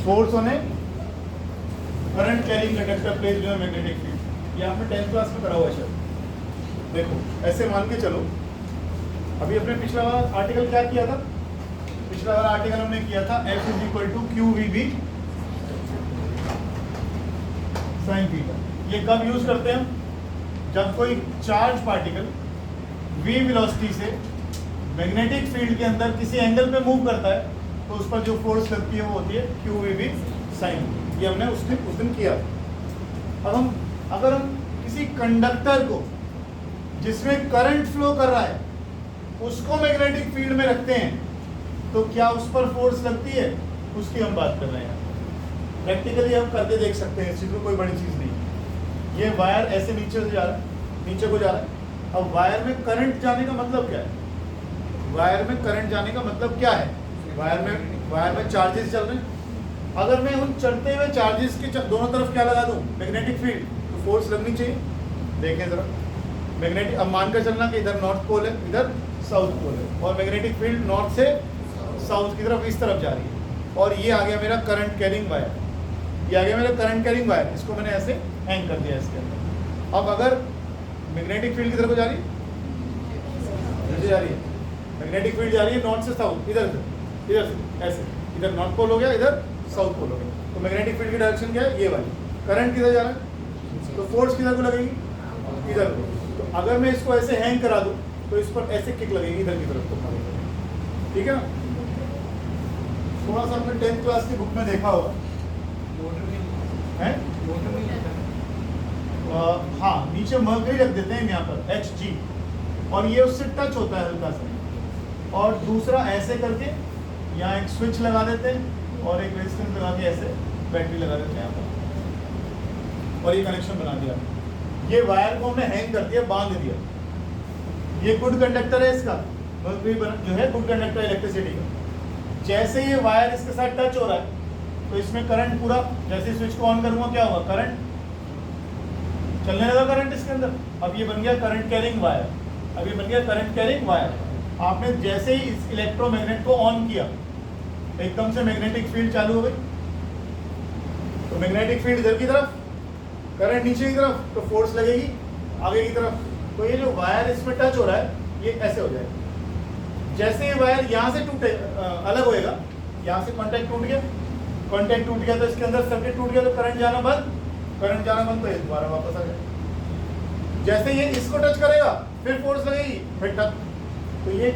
Force on A current carrying conductor placed in magnetic field. ये आपने 10th class में करा हुआ है शायद। देखो ऐसे मान के चलो, अभी अपने पिछला वाला आर्टिकल क्या किया था? पिछला वाला आर्टिकल हमने किया था F is equal to q we B sine theta. ये कब यूज करते हैं हम? जब कोई चार्ज पार्टिकल v वेलोसिटी से मैग्नेटिक फील्ड के अंदर किसी एंगल पे मूव करता है तो उस पर जो फोर्स लगती है वो होती है क्यू वी बी साइन। ये हमने उस दिन किया। अब अगर हम किसी कंडक्टर को जिसमें करंट फ्लो कर रहा है उसको मैग्नेटिक फील्ड में रखते हैं तो क्या उस पर फोर्स लगती है, उसकी हम बात कर रहे हैं। प्रैक्टिकली हम करके देख सकते हैं, इस चीज़ में कोई बड़ी चीज़ नहीं। ये वायर ऐसे नीचे से जा रहा है, नीचे को जा रहा है। अब वायर में करंट जाने का मतलब क्या है? वायर में करंट जाने का मतलब क्या है? वायर में चार्जेस चल रहे हैं। अगर मैं उन चलते हुए चार्जेस के दोनों तरफ क्या लगा दूं? मैग्नेटिक फील्ड, तो फोर्स लगनी चाहिए। देखें जरा, मैग्नेटिक, अब मानकर चलना कि इधर नॉर्थ पोल है, इधर साउथ पोल है, और मैग्नेटिक फील्ड नॉर्थ से साउथ की तरफ इस तरफ जा रही है, और ये आ गया मेरा करंट कैरिंग वायर। ये आ गया मेरा करंट कैरिंग वायर, इसको मैंने ऐसे हैंग कर दिया इसके अंदर। अब अगर मैग्नेटिक फील्ड किधर को जा रही है? इधर जा रही है। मैग्नेटिक फील्ड जा रही है नॉर्थ से साउथ, इधर से ऐसे, इधर नॉर्थ पोल हो गया, इधर साउथ पोल हो गया। तो मैग्नेटिक फील्ड की डायरेक्शन क्या है? ये वाली। करंट किधर जा रहा है? तो फोर्स किधर को लगेगी? इधर को। तो अगर मैं इसको ऐसे हैंग करा दूं तो इस पर ऐसे किक लगेगी इधर की तरफ को। ठीक है ना? थोड़ा सा आपने 10th क्लास की बुक में देखा होगा है? हाँ, नीचे मर्करी रख देते हैं यहाँ पर Hg, और ये उससे टच होता है हल्का सा, और दूसरा ऐसे करके यहाँ एक स्विच लगा देते हैं और एक रेजिस्टेंस लगा के ऐसे बैटरी लगा देते हैं यहाँ पर, और ये कनेक्शन बना दिया। ये वायर को हमने हैंग कर दिया, बांध दिया। ये गुड कंडक्टर है, इसका मर्करी जो है गुड कंडक्टर इलेक्ट्रिसिटी का। जैसे ये वायर इसके साथ टच हो रहा है तो इसमें करंट पूरा, जैसे स्विच को ऑन करूँगा क्या होगा? करंट चलने लगा, करंट इसके अंदर। अब ये बन गया करंट कैरिंग वायर। अब ये बन गया करंट कैरिंग वायर। आपने जैसे ही इस इलेक्ट्रोमैग्नेट को ऑन किया, एकदम से मैग्नेटिक फील्ड चालू हो गई। तो मैग्नेटिक फील्ड इधर की तरफ, करंट नीचे की तरफ, तो फोर्स लगेगी आगे की तरफ। तो ये जो वायर इसमें टच हो रहा है ये ऐसे हो जाएगा। जैसे ये वायर यहाँ से टूटे, अलग होएगा, यहाँ से कॉन्टैक्ट टूट गया, कॉन्टैक्ट टूट गया तो इसके अंदर सर्किट टूट गया, तो करंट जाना बंद, करंट जाना बंद, तो ये दोबारा वापस आ गया। जैसे ये इसको टच करेगा फिर फोर्स लगेगी, फिर टच। तो ये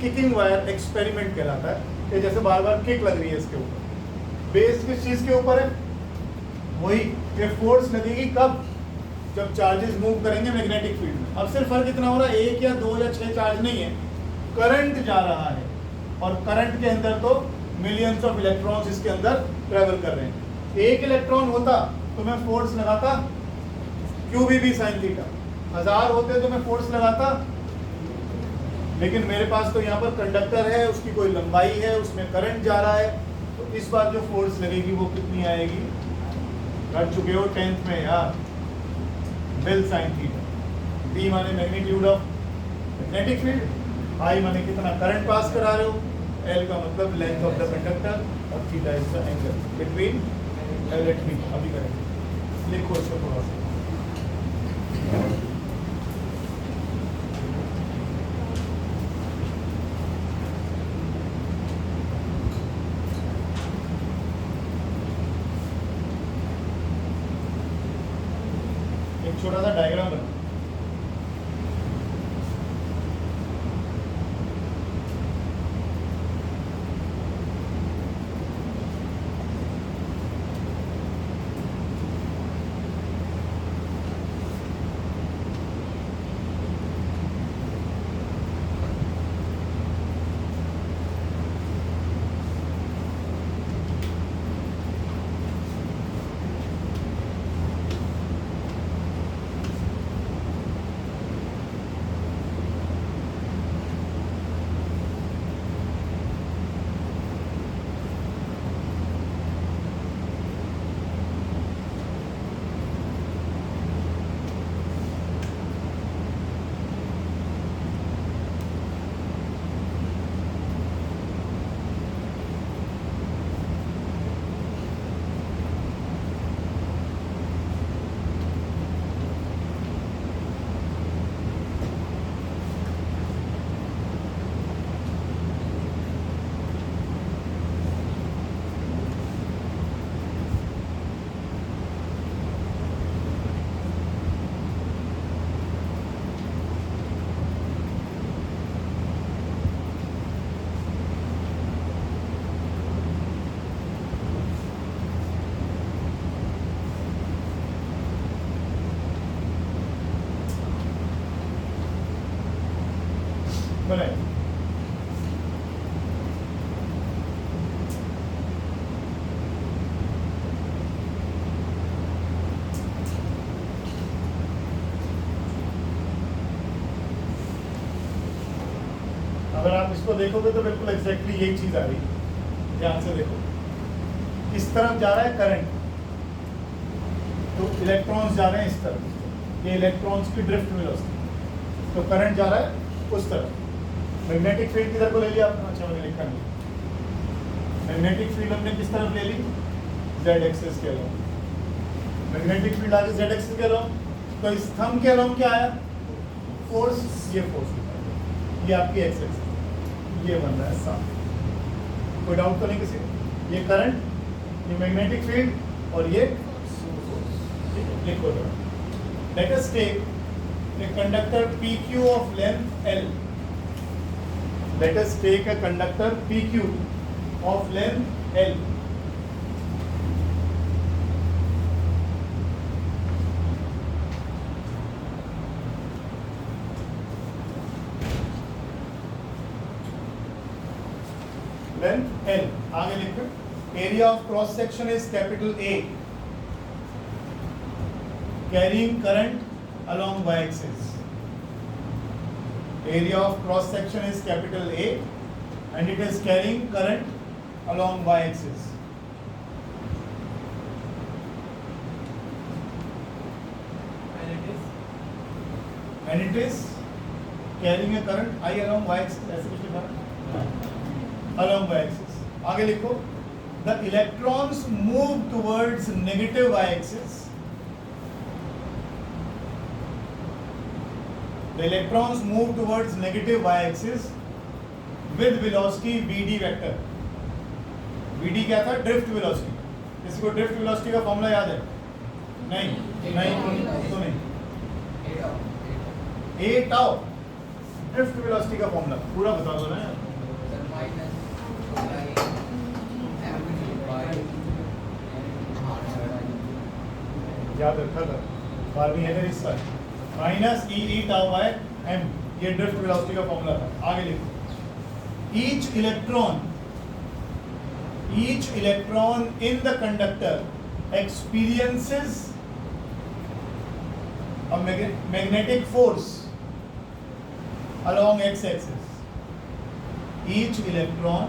किकिंग वायर एक्सपेरिमेंट कहलाता है। ये जैसे बार बार किक लग रही है इसके ऊपर। बेस किस चीज़ के ऊपर है? वही ये फोर्स लगेगी कब? जब चार्जेस मूव करेंगे मैग्नेटिक फील्ड में। अब सिर्फ फर्क इतना हो रहा है, 1 या 2 या 6 चार्ज नहीं है, करंट जा रहा है, और करंट के अंदर तो मिलियंस ऑफ इलेक्ट्रॉन्स इसके अंदर ट्रेवल कर रहे हैं। एक इलेक्ट्रॉन होता तो मैं फोर्स लगाता Q we B sine theta, 1000 होते तो मैं फोर्स लगाता, लेकिन मेरे पास तो यहाँ पर कंडक्टर है, उसकी कोई लंबाई है, उसमें करंट जा रहा है, तो इस बार जो फोर्स लगेगी वो कितनी आएगी? कर चुके हो 10th में यार, बेल साइन थीटा। बी माने मैग्नीट्यूड ऑफ मैग्नेटिक फील्ड, आई माने कितना करंट पास करा रहे हो, एल का मतलब लेंथ ऑफ द कंडक्टर, और theta is the angle between L and B. अभी करेंगे, लिखो इसको थोड़ा सा। एक छोटा सा डायग्राम बना। अगर आप इसको देखोगे तो बिल्कुल एग्जैक्टली यही चीज आ रही है। ध्यान से देखो, इस तरफ जा रहा है करंट, तो इलेक्ट्रॉन्स जा रहे हैं इस तरफ, ये इलेक्ट्रॉन्स की ड्रिफ्ट वेलोसिटी, तो करंट जा रहा है उस तरफ। मैग्नेटिक फील्ड किधर को ले लिया आपने? अच्छा मैंने लिखा नहीं, मैग्नेटिक फील्ड हमने किस तरफ ले ली? जेड एक्सिस के अलोंग। मैग्नेटिक फील्ड आगे जेड एक्सिस के अलोंग, तो इस थंब के अलोंग क्या आया? फोर्स, ये फोर्स, ये आपकी एक्स एक्सिस, ये बन रहा है साफ। कोई डाउट तो नहीं किसी को? ये करंट, ये मैग्नेटिक फील्ड और ये लिखो जरा। Let us take a conductor PQ of length L. Let us take a conductor PQ of length L. Length L. आगे लिखो, area of cross section is capital A, carrying current along y-axis. Area of cross section is capital A and it is carrying current along y-axis. And it is carrying a current I along y-axis. ऐसे कुछ लिखा है? Along y-axis. आगे लिखो, the electrons move towards negative y-axis. The electrons move towards negative y-axis with velocity vd vector. vd क्या था? Drift velocity. किसी को ड्रिफ्ट वेलोसिटी का फॉर्मूला याद है? नहीं तो नहीं। a tau ड्रिफ्ट वेलोसिटी का फॉर्मूला पूरा बता दो ना। याद रखा था, बारहवीं है इस साल। माइनस ई टाउ बाय एम, ये ड्रिफ्ट वेलोसिटी का फॉर्मूला था। आगे लिखो, each electron in the conductor experiences a magnetic force along x-axis. Each electron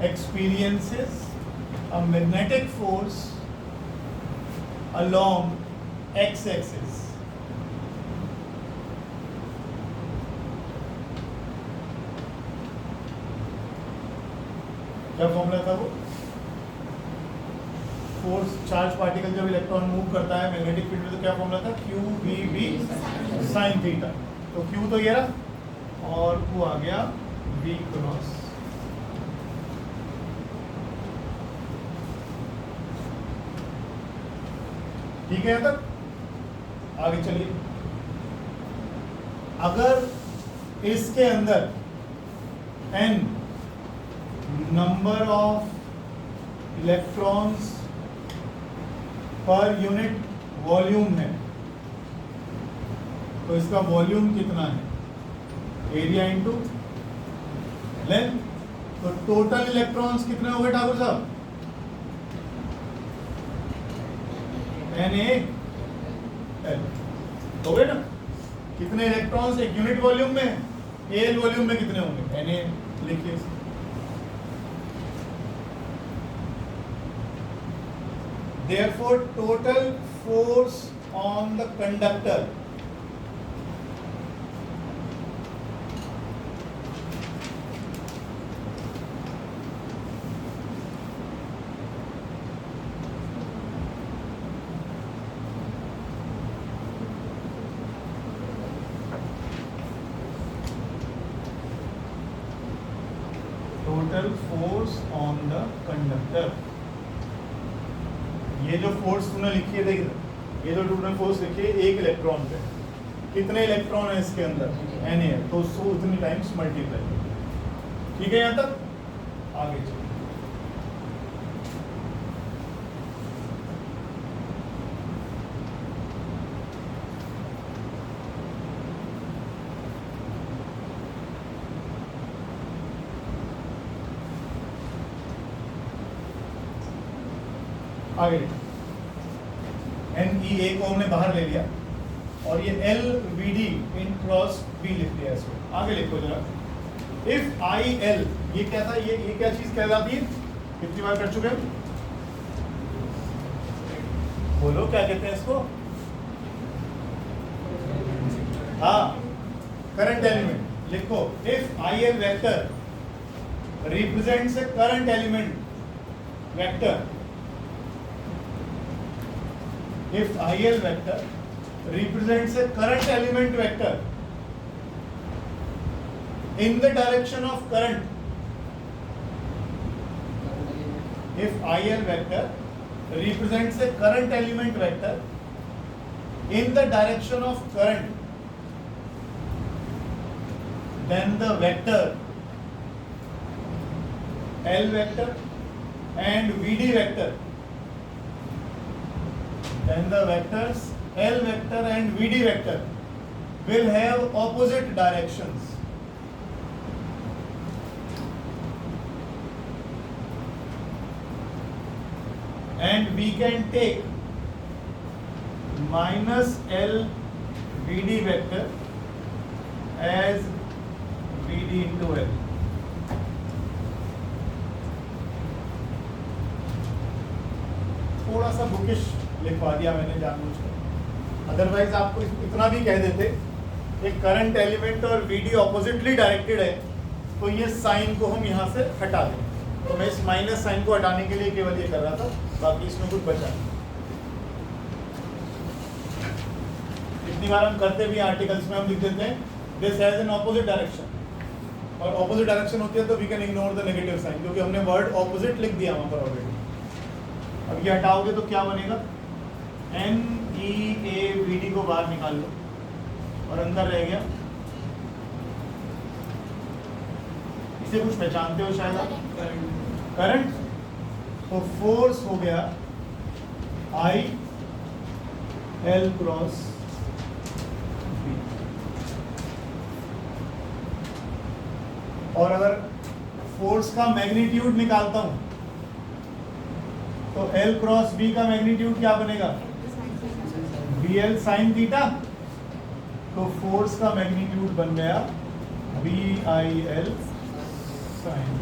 experiences a magnetic force along x-axis. क्या फॉर्मूला था वो? फोर्स चार्ज पार्टिकल जब इलेक्ट्रॉन मूव करता है मैग्नेटिक फील्ड में, तो क्या फॉर्मूला था? Q we B sine theta. तो क्यू तो ये रहा और वो आ गया वी क्रॉस। ठीक है, यहाँ तक आगे चलिए। अगर इसके अंदर n number of electrons per unit volume है, तो इसका वॉल्यूम कितना है? Area into length. तो टोटल इलेक्ट्रॉन्स कितने हो गए ठाकुर साहब? Na L हो गए ना? कितने इलेक्ट्रॉन्स एक यूनिट वॉल्यूम में? एल वॉल्यूम में कितने होंगे? Na लिखिए। Therefore, total force on the conductor ये जो फोर्स तूने लिखी है, देख, ये जो तूने फोर्स लिखी है एक इलेक्ट्रॉन पे, कितने इलेक्ट्रॉन है इसके अंदर? Na है, तो उसको उतनी टाइम्स मल्टीप्लाई। ठीक है, यहाँ तक आगे चलो। आगे NE A को हमने बाहर ले लिया और ये LVD इन क्रॉस B लिख लिया इसको। आगे लिखो जरा, इफ आई एल, ये क्या था, ये क्या चीज कहलाती है, कितनी बार कर चुके हैं, बोलो क्या कहते हैं इसको, हाँ करंट एलिमेंट। लिखो if I L vector represents A current element vector, if IL vector represents a current element vector in the direction of current, if IL vector represents a current element vector in the direction of current, then the vector L vector and VD vector, then the vectors L vector and VD vector will have opposite directions. And we can take minus L VD vector as VD into L. थोड़ा सा bookish लिखवा दिया मैंने जानबूझकर, otherwise आपको इतना भी कह देते एक करंट एलिमेंट और वीडी ऑपोजिटली डायरेक्टेड है तो ये साइन को हम यहाँ से हटा दें, तो मैं इस माइनस साइन को हटाने के लिए केवल ये कर रहा था, बाकी इसमें कुछ बचा नहीं। इतनी बार हम करते भी आर्टिकल्स में हम लिख देते हैं this has an opposite direction, और ऑपोजिट डायरेक्शन होती है तो we can ignore the negative sign, क्योंकि हमने वर्ड ऑपोजिट लिख दिया वहाँ पर ऑलरेडी। अब ये हटाओगे तो क्या बनेगा, N E A V D को बाहर निकाल लो और अंदर रह गया, इसे कुछ पहचानते हो शायद आप, करंट, तो फोर्स हो गया आई एल क्रॉस बी, और अगर फोर्स का मैग्नीट्यूड निकालता हूं तो L क्रॉस B का मैग्नीट्यूड क्या बनेगा, BL साइन थीटा, तो फोर्स का मैग्नीट्यूड बन गया BIL साइन।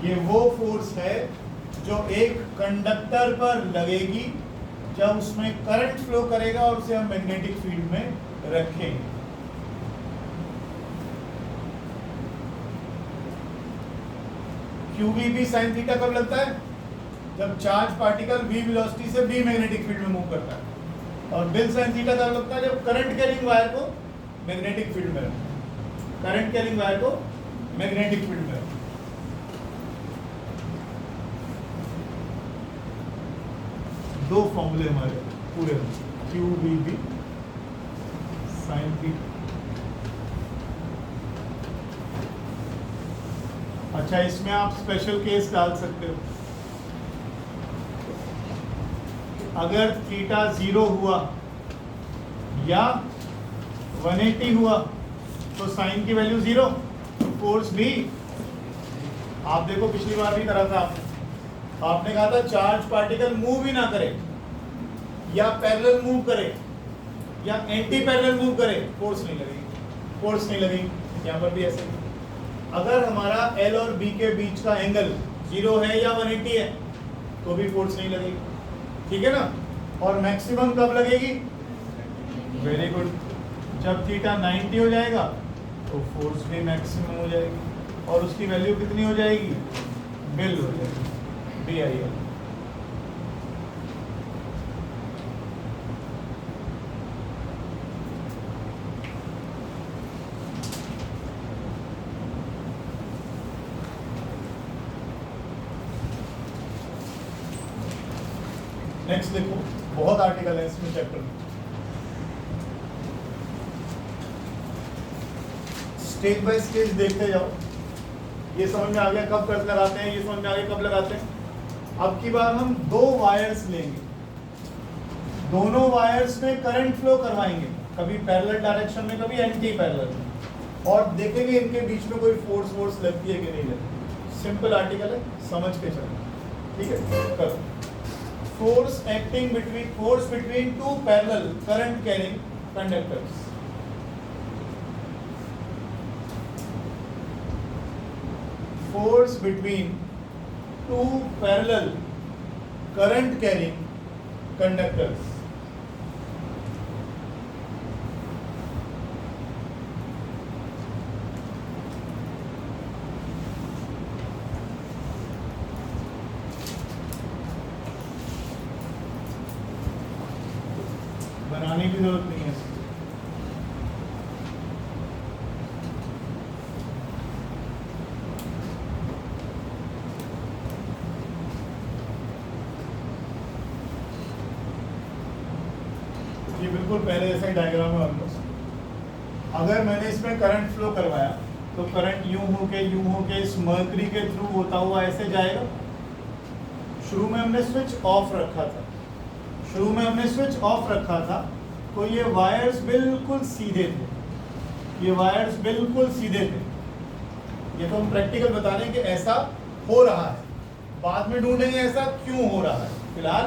ये वो फोर्स है जो एक कंडक्टर पर लगेगी जब उसमें करंट फ्लो करेगा और उसे हम मैग्नेटिक फील्ड में रखेंगे। QVB साइन थीटा कब लगता है, जब चार्ज पार्टिकल v वेलोसिटी से b मैग्नेटिक फील्ड में मूव करता है, और बिल साइन थीटा कब लगता है, जब करंट कैरिंग वायर को मैग्नेटिक फील्ड में रखता है, करंट कैरिंग वायर को मैग्नेटिक फील्ड में रखता है। दो फॉर्मूले हमारे पूरे QVB साइन थीटा। अच्छा, इसमें आप स्पेशल केस डाल सकते हो, अगर थीटा 0 हुआ या 180 हुआ तो साइन की वैल्यू 0, फोर्स भी। आप देखो पिछली बार भी करा था आपने कहा था चार्ज पार्टिकल मूव ही ना करे, या पैरेलल मूव करे या एंटी पैरेलल मूव करे, फोर्स नहीं लगेगी, फोर्स नहीं लगेगी। यहाँ पर भी ऐसे ही, अगर हमारा L और B के बीच का एंगल 0 है या 180 है तो भी फोर्स नहीं लगेगी, ठीक है ना। और मैक्सिमम कब लगेगी, वेरी गुड, जब थीटा 90 हो जाएगा तो फोर्स भी मैक्सिमम हो जाएगी, और उसकी वैल्यू कितनी हो जाएगी, बिल हो जाएगी, BIL। नेक्स्ट देखो, बहुत आर्टिकल है इसमें चैप्टर में, स्टेज बाय स्टेज देखते जाओ। ये समझ में आ गया कब कर्व लगाते हैं, ये समझ में आ गया कब लगाते हैं। अब की बार हम 2 वायर्स लेंगे, दोनों वायर्स में करंट फ्लो करवाएंगे, कभी पैरेलल डायरेक्शन में कभी एंटी पैरेलल में, और देखेंगे इनके बीच में कोई फोर्स लगती है कि नहीं लगती। सिंपल आर्टिकल है, समझ के चलो, ठीक है। करो, force between two parallel current carrying conductors। force between two parallel current carrying conductors. बनाने की जरूरत नहीं है। ये बिल्कुल पहले जैसा ही डायग्राम है ऑलमोस्ट। अगर मैंने इसमें करंट फ्लो करवाया तो करंट यूं होके इस मर्करी के थ्रू होता हुआ ऐसे जाएगा। शुरू में हमने स्विच ऑफ रखा था, तो ये वायर्स बिल्कुल सीधे थे, ये तो हम प्रैक्टिकल बता रहे हैं कि ऐसा हो रहा है, बाद में ढूंढेंगे ऐसा क्यों हो रहा है। फिलहाल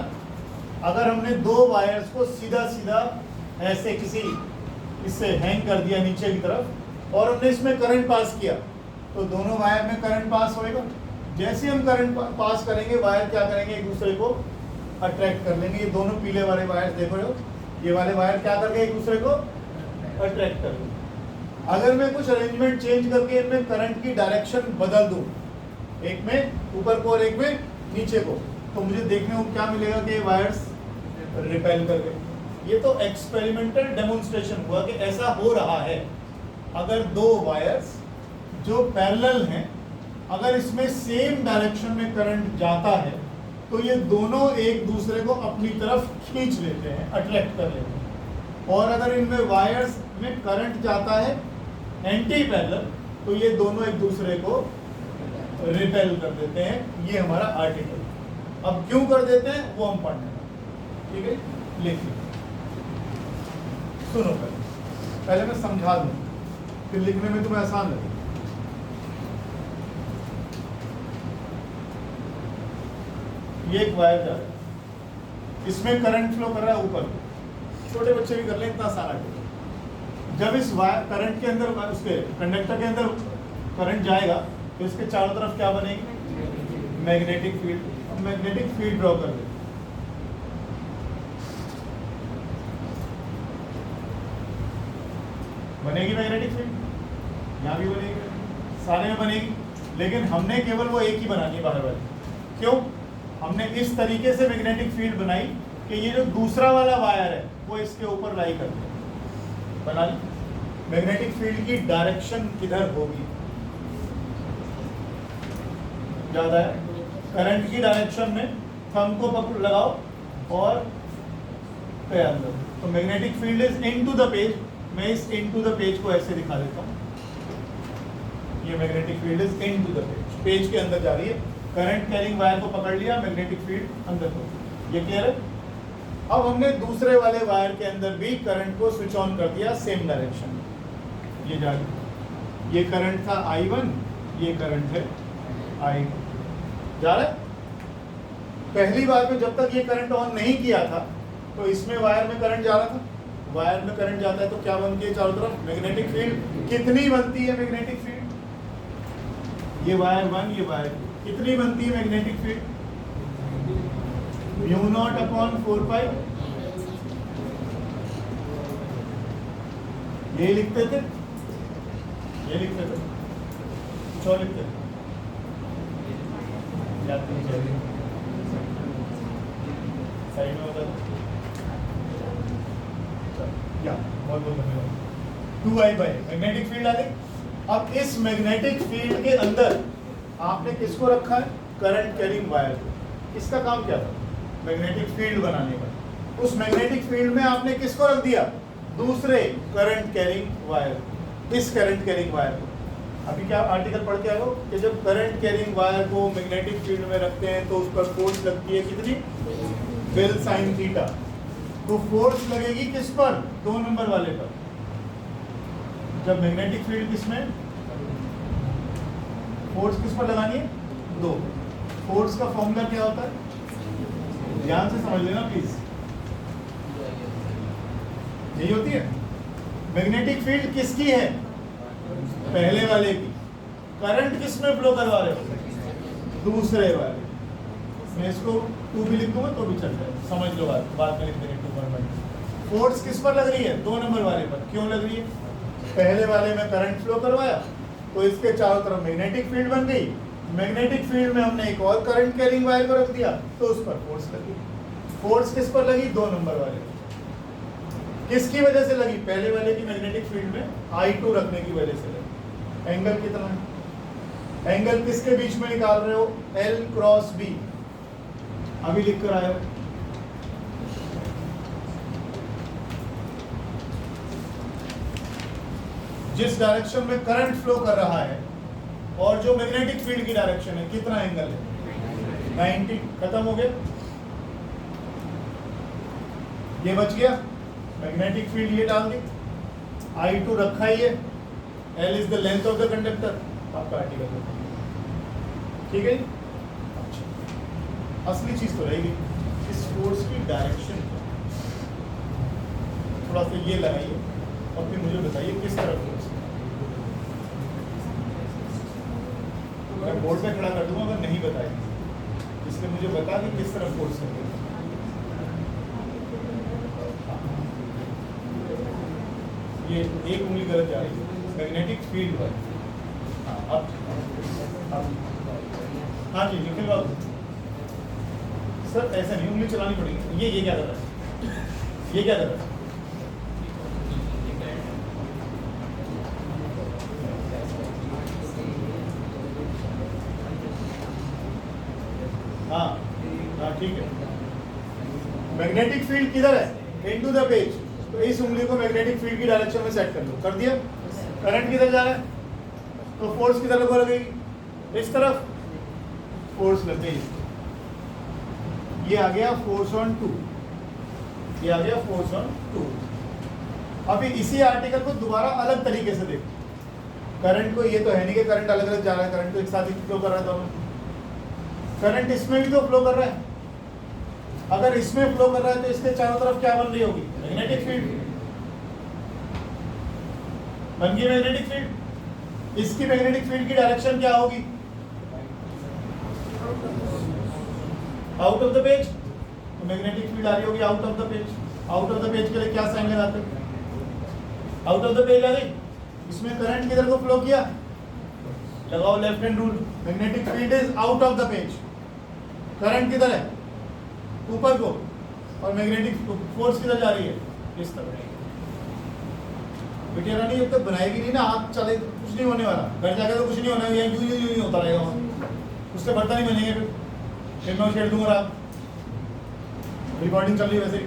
अगर हमने दो वायर्स को सीधा ऐसे किसी इससे हैंग कर दिया नीचे की तरफ और हमने इसमें करंट पास किया, तो दोनों वायर में करंट पास होएगा। जैसे हम करंट पास करेंगे, वायर क्या करेंगे, एक दूसरे को अट्रैक्ट कर लेंगे। ये दोनों पीले वाले वायर देखो, ये वाले वायर क्या करके एक दूसरे को अट्रैक्ट कर लेंगे। अगर मैं कुछ अरेंजमेंट चेंज करके इनमें करंट की डायरेक्शन बदल दूं, एक में ऊपर को और एक में नीचे को, तो मुझे देखने को क्या मिलेगा कि ये वायर्स रिपेल कर गए। ये तो एक्सपेरिमेंटल डेमोन्स्ट्रेशन हुआ कि ऐसा हो रहा है। अगर दो वायर्स जो पैरेलल हैं, अगर इसमें सेम डायरेक्शन में करंट जाता है तो ये दोनों एक दूसरे को अपनी तरफ खींच लेते हैं, अट्रैक्ट कर लेते हैं। और अगर इनमें वायर्स में करंट जाता है एंटी पैरेलल, तो ये दोनों एक दूसरे को रिपेल कर देते हैं। ये हमारा आर्टिकल। अब क्यों कर देते हैं वो हम पढ़ने वाले, ठीक है। लिखिए, सुनो, पहले मैं समझा दूं, फिर लिखने में तुम्हें आसान लगे। ये एक वायर जा रहा है, इसमें करंट फ्लो कर रहा है ऊपर, छोटे बच्चे भी कर लें, इतना सारा। जब इस वायर करंट के अंदर, उसके कंडक्टर के अंदर करंट जाएगा तो इसके चारों तरफ क्या बनेगी, मैग्नेटिक फील्ड। अब मैग्नेटिक फील्ड ड्रॉ कर दें, बनेगी मैग्नेटिक फील्ड, यहाँ भी बनेगी, सारे में बनेगी। लेकिन हमने केवल वो एक ही बनानी है बाहर वाली। क्यों? हमने इस तरीके से मैग्नेटिक फील्ड बनाई कि ये जो दूसरा वाला वायर है वो इसके ऊपर लाई कर बना ली। मैग्नेटिक फील्ड की डायरेक्शन किधर होगी, ज्यादा है, करंट की डायरेक्शन में थंब को पकड़ लगाओ और पे अंदर, तो magnetic field is into the page. मैं इस इनटू द पेज को ऐसे दिखा देता हूँ, ये magnetic field is into the page, page के अंदर जा रही है। करंट कैरिंग वायर को पकड़ लिया, मैग्नेटिक फील्ड अंदर हो, ये क्लियर है। अब हमने दूसरे वाले वायर के अंदर भी करंट को स्विच ऑन कर दिया सेम डायरेक्शन में, ये जा रही, ये करंट था I1, ये करंट है I2, जा रहा है। पहली बार में जब तक ये करंट ऑन नहीं किया था तो इसमें वायर में करंट जा रहा था। वायर में करंट जाता है तो क्या बनती है चारों तरफ, मैग्नेटिक फील्ड। कितनी बनती है मैग्नेटिक फील्ड, ये वायर 1, ये वायर 2, कितनी बनती है मैग्नेटिक फील्ड, μ0/4π। ये लिखते थे, ये लिखते थे, कुछ और लिखते थे, साइड में होता था, या बहुत बहुत धन्यवाद। 2I/, मैग्नेटिक फील्ड आ गई। अब इस मैग्नेटिक फील्ड के अंदर आपने किसको रखा है, करंट कैरिंग वायर को। इसका काम क्या था, मैग्नेटिक फील्ड बनाने का। उस मैग्नेटिक फील्ड में आपने किसको रख दिया, दूसरे करंट कैरिंग वायर, इस करंट कैरिंग वायर को। अभी क्या आर्टिकल पढ़ के आए हो कि जब करंट कैरिंग वायर को मैग्नेटिक फील्ड में रखते हैं तो उस पर फोर्स लगती है कितनी, बेल साइन थीटा। तो फोर्स लगेगी किस पर, 2 नंबर वाले पर। जब मैग्नेटिक फील्ड किसमें, फोर्स किस पर लगानी है, 2। फोर्स का फॉर्मूला क्या होता है, ध्यान से समझ लेना प्लीज, यही होती है। मैग्नेटिक फील्ड किसकी है, पहले वाले की, करंट किस में फ्लो करवा रहे हो? दूसरे वाले। मैं इसको 2 भी लिख दूंगा तो भी चल जाए, समझ लो बाद में लिख देंगे 2.1। फोर्स किस पर लग रही है? 2 नंबर वाले पर। क्यों लग रही है? पहले वाले में करंट फ्लो करवाया तो इसके चारों तरफ मैग्नेटिक फील्ड बन गई। मैग्नेटिक फील्ड में हमने एक और करंट कैरिंग वायर को रख दिया तो उस पर फोर्स लगी। फोर्स किस पर लगी? 2 नंबर वाले पर। किसकी वजह से लगी? पहले वाले की मैग्नेटिक फील्ड में I2 रखने की वजह से लगी। एंगल कितना है? एंगल किसके बीच में निकाल रहे हो? L cross B। अभी लिख कर आए हो। जिस डायरेक्शन में करंट फ्लो कर रहा है और जो मैग्नेटिक फील्ड की डायरेक्शन है, कितना एंगल है? 90। खत्म हो गया। ये बच गया। मैग्नेटिक फील्ड ये डाल दी, I2 रखा ही है, L is the length of the conductor. आपका आर्टिकल ठीक है। अच्छा, असली चीज तो रहेगी इस फोर्स की डायरेक्शन। थोड़ा सा ये लगाइए और फिर मुझे बताइए किस तरफ फोर्स। मैं बोर्ड पे खड़ा कर दूंगा अगर नहीं बताएंगे, इसलिए मुझे बता कि किस तरफ फोर्स है। ये एक उंगली गलत जा रही है, मैग्नेटिक फील्ड पर। अब हाँ जी निखिल बाबू, सर ऐसा नहीं, उंगली चलानी पड़ेगी। ये क्या कर रहा है? ये क्या कर रहा है? हाँ हाँ ठीक है। मैग्नेटिक फील्ड किधर है? Into the page. तो इस उंगली को मैग्नेटिक फील्ड की डायरेक्शन में सेट कर लो। कर दिया। करंट किधर जा रहा है तो फोर्स किधर लगेगी? इस तरफ। फोर्स लग गई। ये आ गया फोर्स ऑन 2। ये आ गया फोर्स ऑन 2। अभी इसी आर्टिकल को दोबारा अलग तरीके से देखो। करंट को, ये तो है नहीं कि करंट अलग अलग जा रहा है, करंट तो एक साथ ही फ्लो कर रहा है दोनों। करंट इसमें भी तो फ्लो कर रहा है। अगर इसमें फ्लो कर रहा है तो इसके चारों तरफ क्या बन रही होगी? मैग्नेटिक फील्ड बन गई। मैग्नेटिक फील्ड, इसकी मैग्नेटिक फील्ड की डायरेक्शन क्या होगी? Out of the page. तो मैग्नेटिक फील्ड आ रही होगी out of the page. Out of the page के लिए क्या साइन लगाते हैं? आउट ऑफ द पेज आ गई। इसमें करंट किधर को फ्लो किया? लगाओ left hand rule. Magnetic field is out of the page. Current किधर है? ऊपर को। और मैग्नेटिक फोर्स किधर जा रही है? इस तरफ। बिटिया रानी जब तक बनाएगी नहीं ना, आप चले कुछ नहीं होने वाला। घर जाकर तो कुछ नहीं होना, यूं यूं यूं होता रहेगा। उससे बढ़ता नहीं बनेंगे। फिर मैं छेड़ दूंगा। आप रिकॉर्डिंग चल रही है वैसे ही,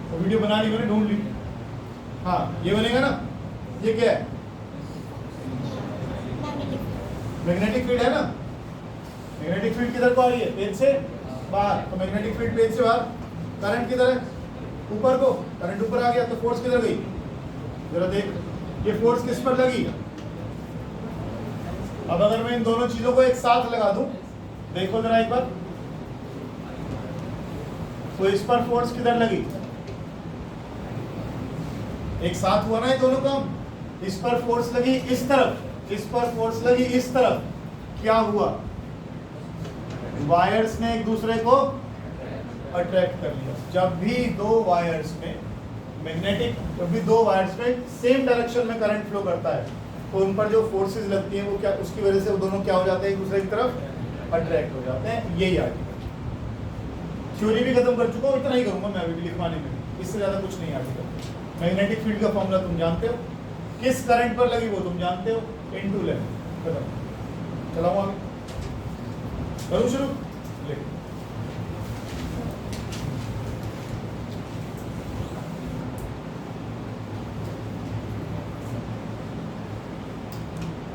तो वीडियो बना ली मैंने, ढूंढ ली। हाँ ये बनेगा ना। ये क्या है? मैग्नेटिक फील्ड है ना। मैग्नेटिक फील्ड किधर को आ रही है? पेज से बाहर। तो मैग्नेटिक फील्ड पेज से बाहर। करंट किधर है? ऊपर को। करंट ऊपर आ गया तो फोर्स किधर गई? जरा देख, ये फोर्स किस पर लगी? अब अगर मैं इन दोनों चीजों को एक साथ लगा दूं, देखो जरा एक बार, तो इस पर फोर्स किधर लगी? एक साथ हुआ ना ये दोनों काम। इस पर फोर्स लगी इस तरफ, इस पर फोर्स लगी इस तरफ। क्या हुआ? वायर्स ने एक दूसरे को अट्रैक्ट कर लिया। जब भी दो वायर्स में जब भी दो वायर्स में सेम डायरेक्शन में करंट फ्लो करता है तो उन पर जो फोर्सेस लगती हैं वो क्या, उसकी वजह से वो दोनों क्या हो जाते हैं? एक दूसरे की तरफ अट्रैक्ट हो जाते हैं। यही आर्टिकल। थ्योरी भी खत्म कर चुका हूँ, इतना ही करूंगा मैं अभी भी लिखवाने में, इससे ज्यादा कुछ नहीं आर्टिकल। मैग्नेटिक फील्ड का फॉर्मूला तुम जानते हो, किस करंट पर लगी वो तुम जानते हो, इनटू लेंथ। खत्म। चलाऊं आगे, करूं शुरू? ले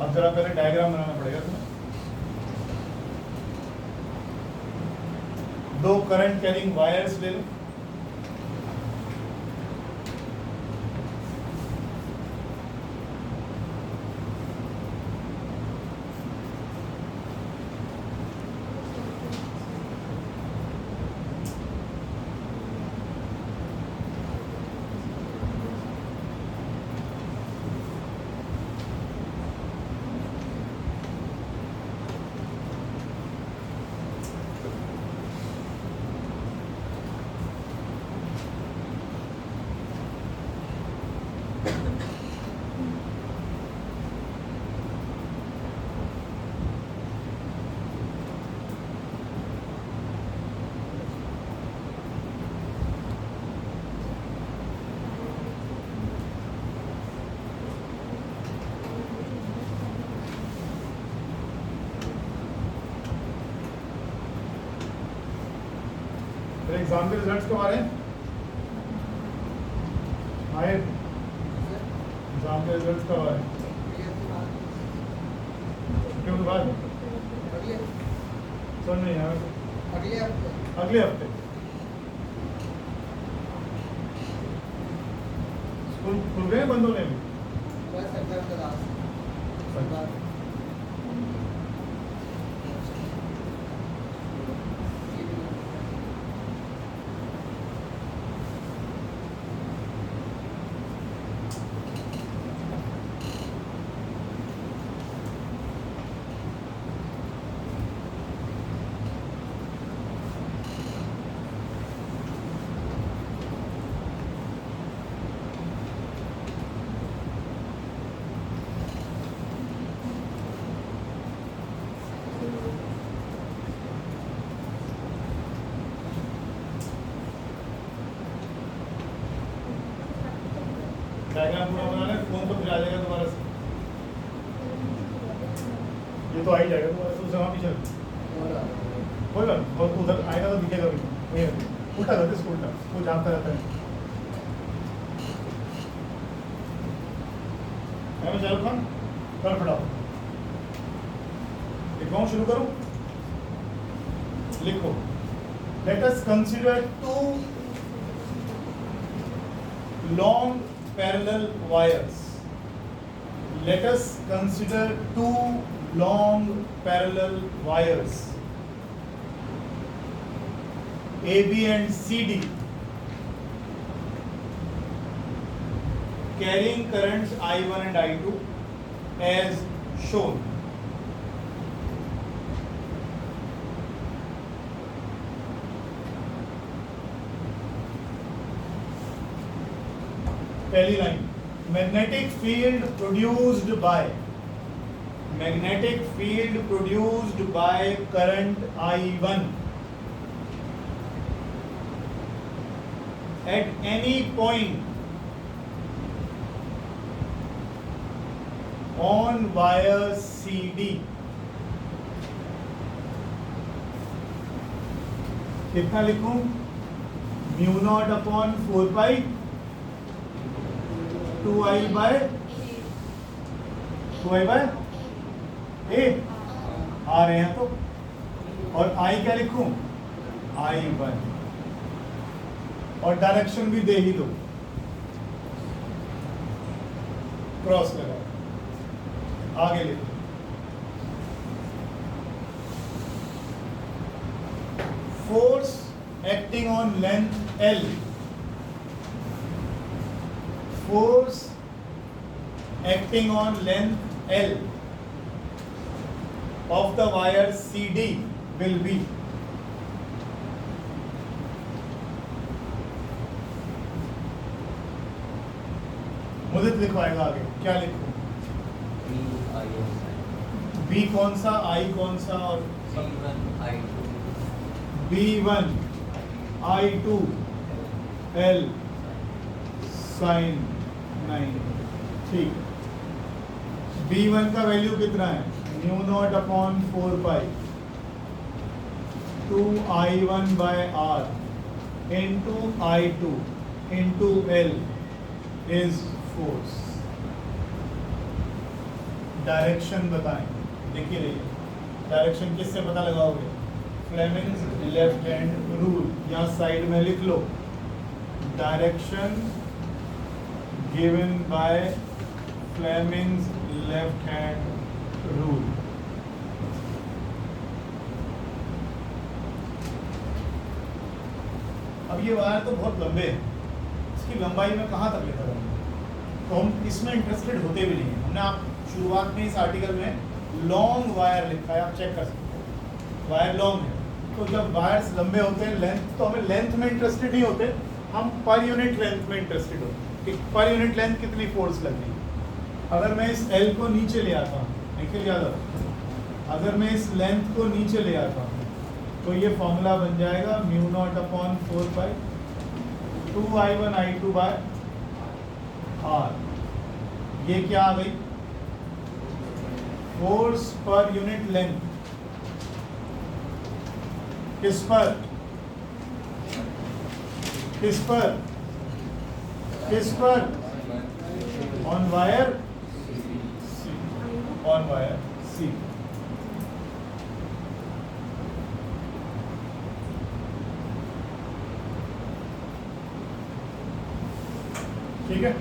अब जरा पहले डायग्राम बनाना पड़ेगा तुम्हें। दो करंट कैरिंग वायर्स ले लो। फिर एग्जाम के रिजल्ट्स कब आ रहे हैं? आए एग्जाम के रिजल्ट्स कब आ रहे हैं? क्यों के बाद समझ नहीं आया अगले हफ्ते स्कूल खुल गए बंद होने में? डायग्राम पूरा बनाना है, फोन तो फिर आ जाएगा दोबारा से। ये तो आ ही जाएगा दोबारा से, उसे वहाँ पीछे कोई बात नहीं, और उधर आएगा तो दिखेगा भी नहीं, उल्टा रहता है इसको, उल्टा वो जानता रहता है। मैं शाहरुख खान कर फटाओ, लिखवाऊँ शुरू करूँ? लिखो, let us consider two long parallel wires. Let us consider two long parallel wires AB and CD carrying currents I1 and I2 as shown. पहली line, magnetic field produced by current I1 at any point on wire CD कितना लिखूं? Mu naught upon 4 pi 2i by a आ रहे हैं तो, और I क्या लिखूं? I1, और डायरेक्शन भी दे ही दो, क्रॉस लगाओ, आगे लिखो। Force acting on length L, force acting on length L of the wire CD will be मुझे लिखवाएगा आगे, क्या लिखूं? B कौन सा, I कौन सा, और B1 I2 L sin 9, ठीक। B1 का वैल्यू कितना है? Mu naught upon 4 pi 2I1 by R into I2 into L is force. Direction बताएं, देखिए रहिए, डायरेक्शन किससे पता लगाओगे? फ्लेमिंग्स लेफ्ट हैंड रूल, या साइड में लिख लो, direction given by Fleming's left hand rule. अब ये वायर तो बहुत लंबे हैं, इसकी लंबाई में कहाँ तक लेकर आऊंगा, तो हम इसमें इंटरेस्टेड होते भी नहीं हैं। हमने आप शुरुआत में इस आर्टिकल में लॉन्ग वायर लिखा है, आप चेक कर सकते हो, वायर लॉन्ग है। तो जब वायर्स लंबे होते हैं, लेंथ, तो हमें लेंथ में इंटरेस्टेड नहीं होते, हम पर यूनिट लेंथ में इंटरेस्टेड होते हैं कि पर यूनिट लेंथ कितनी फोर्स लग रही है। अगर मैं इस L को नीचे ले आता हूँ, निखिल यादव, अगर मैं इस लेंथ को नीचे ले आता हूँ तो ये फॉर्मूला बन जाएगा mu naught upon 4 pi 2I1 I2 by R। ये क्या आ गई? फोर्स पर यूनिट लेंथ, किस पर? किस पर? On wire C, on wire C. ठीक है,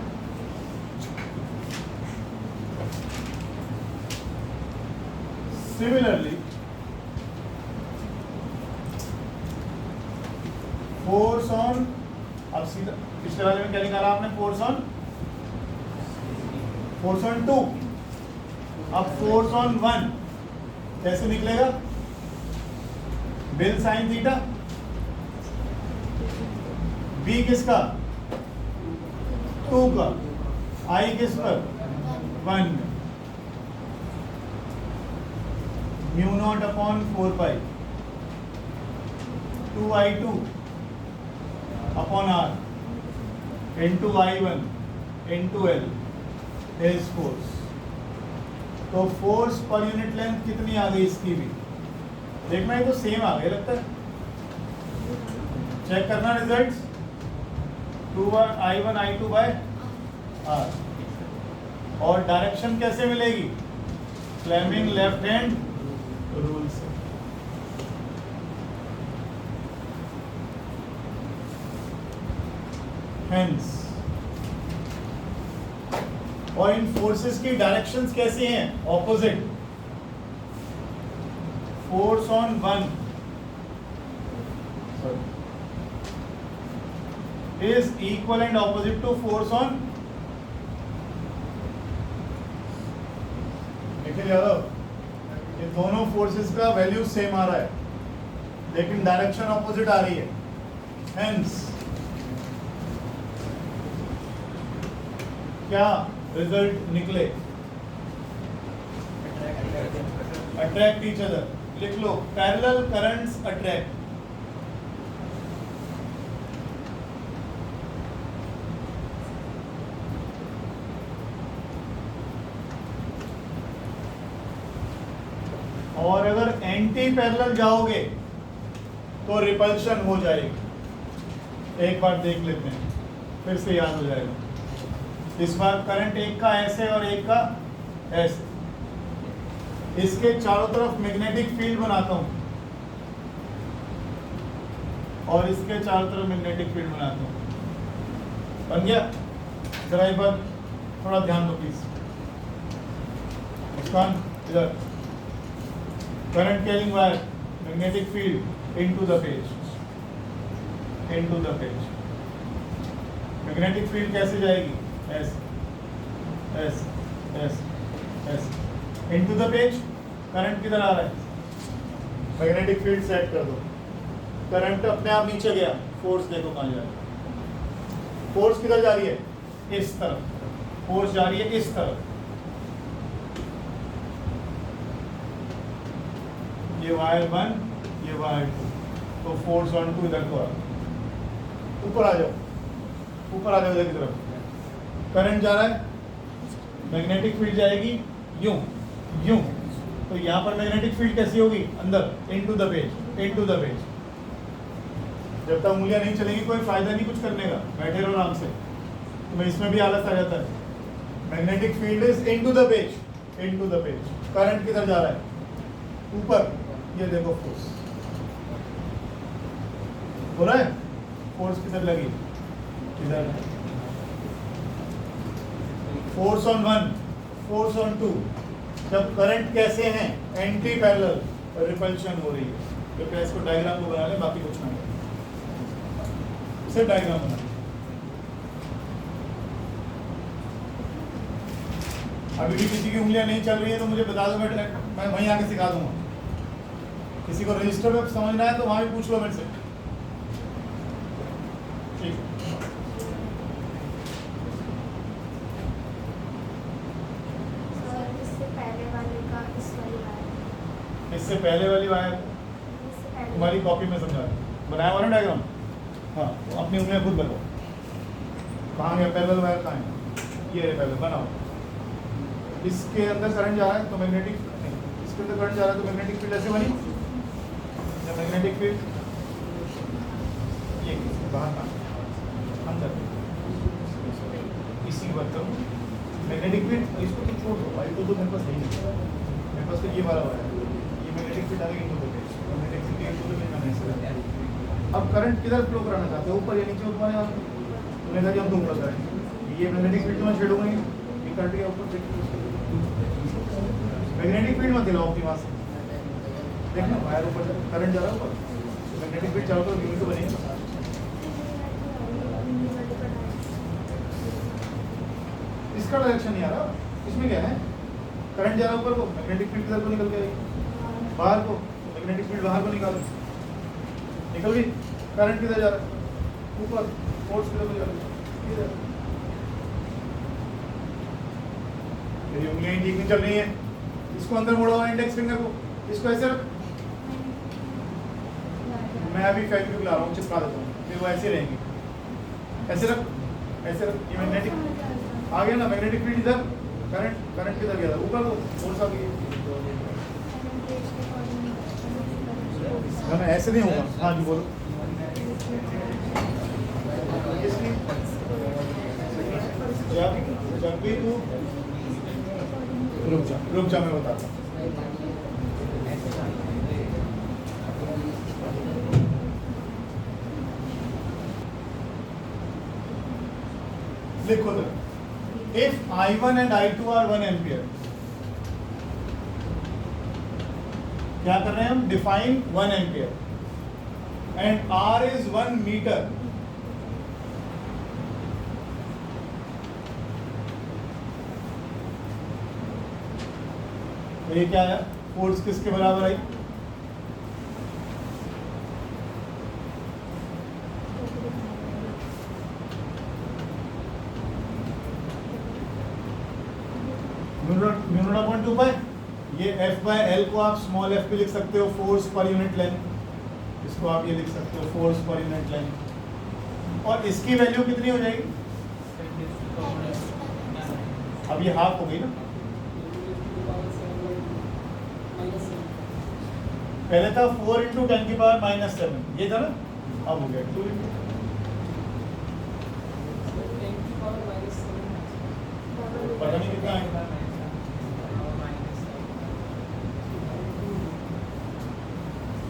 सिमिलरली फोर्स ऑन, अब सीधा पिछले वाले में क्या निकाला आपने? फोर्स ऑन 2, अब फोर्स ऑन 1 कैसे निकलेगा? बिल साइन थीटा, बी किसका? 2 का, आई किस पर? 1 में, mu naught upon 4 pi 2I2 upon R into I1 into L is force. तो फोर्स पर यूनिट लेंथ कितनी आ गई इसकी भी? देखना, ये तो सेम आ गया लगता है। चेक करना results. 2I1 I2 by R, और डायरेक्शन कैसे मिलेगी? फ्लेमिंग लेफ्ट हैंड रूल से। Hence, और इन फोर्सेस की डायरेक्शंस कैसी हैं? Opposite. Force on 1 is equal and opposite to force on, देखिए यादव, ये दोनों फोर्सेस का वैल्यू सेम आ रहा है, लेकिन डायरेक्शन ऑपोजिट आ रही है। Hence, क्या रिजल्ट निकले? Attract each other. लिख लो, पैरेलल करंट्स अट्रैक्ट। और अगर एंटी पैरेलल जाओगे तो रिपल्शन हो जाएगी। एक बार देख लेते हैं, फिर से याद हो जाएगा। इस बार करंट एक का ऐसे और एक का ऐसे, इसके चारों तरफ मैग्नेटिक फील्ड बनाता हूं और इसके चारों तरफ मैग्नेटिक फील्ड बनाता हूं। बन गया? जरा एक बार थोड़ा ध्यान दो प्लीज। मुस्कान इधर, current carrying wire, magnetic field into the page, into the page. Magnetic field कैसे जाएगी? ऐसे ऐसे ऐसे ऐसे इनटू द पेज। करंट किधर आ रहा है? मैग्नेटिक फील्ड सेट कर दो, करंट अपने आप नीचे गया, फोर्स देखो कहाँ जा रहा है। फोर्स किधर जा रही है? इस तरफ। फोर्स जा रही है इस तरफ। ये वायर 1, ये वायर 2, तो फोर्स ऑन 2 इधर को आ, ऊपर आ जाओ, ऊपर आ जाओ इधर की तरफ। करंट जा रहा है, मैग्नेटिक फील्ड जाएगी यूं यूं, तो यहाँ पर मैग्नेटिक फील्ड कैसी होगी? अंदर, into the page, into the page. जब तक उंगलियां नहीं चलेंगी कोई फायदा नहीं कुछ करने का, बैठे रहो आराम से। तुम्हें इसमें भी आलस आ जाता है। Magnetic field is into the page, into the page. Current किधर जा रहा है? ऊपर। ये देखो फोर्स हो रहा है, फोर्स किधर लगी? इधर। फोर्स ऑन 1, फोर्स ऑन 2, जब करंट कैसे हैं? एंटी पैरेलल, रिपल्शन हो रही है। तो क्या इसको डायग्राम को बना ले, बाकी कुछ नहीं, सिर्फ डायग्राम बना। अभी भी किसी की उंगलियां नहीं चल रही है तो मुझे बता दो, मैं वहीं आके सिखा दूंगा। किसी को रजिस्टर में समझना है तो वहां भी पूछ लो मेरे से, ठीक है? इससे पहले वाली वायर तुम्हारी कॉपी में समझा बनाया हुआ ना डायग्राम। हाँ, तो अपनी उंगलियां खुद बताओ, कहाँ गया पैरेलल वायर? कहाँ है? ये पैरेलल बनाओ। इसके अंदर करंट जा रहा है तो मैग्नेटिक, इसके अंदर करंट जा रहा है तो मैग्नेटिक फील्ड ऐसे बनी, या मैग्नेटिक फील्ड ये बाहर का अंदर इसी बात करूँ मैग्नेटिक फील्ड इसको तो छोड़ दो भाई तो मेरे पास नहीं है मेरे पास तो ये वाला है ये मैग्नेटिक फील्ड आगे इनको दोगे मैग्नेटिक फील्ड एक तो मैंने ऐसे अब करंट किधर फ्लो कराना चाहते हो ऊपर या नीचे तुम्हारे हाथ में तुमने कहा कि हम तो ऊपर करेंगे ये मैग्नेटिक फील्ड में छेड़ूंगा ये करंट के ऊपर मैग्नेटिक फील्ड मत दिलाओ अपनी वहां से देखना वायर ऊपर करंट जा रहा है ऊपर मैग्नेटिक फील्ड चारों तरफ यूं तो बनेगा इसका डायरेक्शन नहीं आ रहा इसमें क्या है करंट जा रहा है ऊपर को मैग्नेटिक फील्ड किधर को निकल गई बाहर को मैग्नेटिक फील्ड बाहर को निकल गई करंट किधर जा रहा है ऊपर फोर्स किधर को जा रहा है इधर मेरी उंगलियां ठीक नहीं चल रही हैं इसको अंदर मोड़ो इंडेक्स फिंगर को इसको ऐसे रख मैं अभी फेविक्विक ला रहा हूँ चिपका देता हूँ फिर वो ऐसे रहेंगे ऐसे रख ये मैग्नेटिक आ गया ना मैग्नेटिक फील्ड इधर करंट किधर गया था ऊपर को फोर्स आ गई ना ऐसे नहीं होगा हाँ जी बोलो जब भी तू रुक जा मैं बताता हूँ देखो तो if I1 and I2 are 1 ampere क्या कर रहे हैं हम define 1 ampere and R is 1 metre तो ये क्या है फोर्स किसके बराबर आई म्यू0.2 पाई ये F बाय L को आप स्मॉल f पे लिख सकते हो फोर्स पर यूनिट लेंथ इसको आप ये लिख सकते हो फोर्स पर यूनिट लेंथ और इसकी वैल्यू कितनी हो जाएगी अब ये हाफ हो गई ना पहले था 4 × 10⁻⁻7 ये था ना अब हो गया 2 पता नहीं कितना आएगा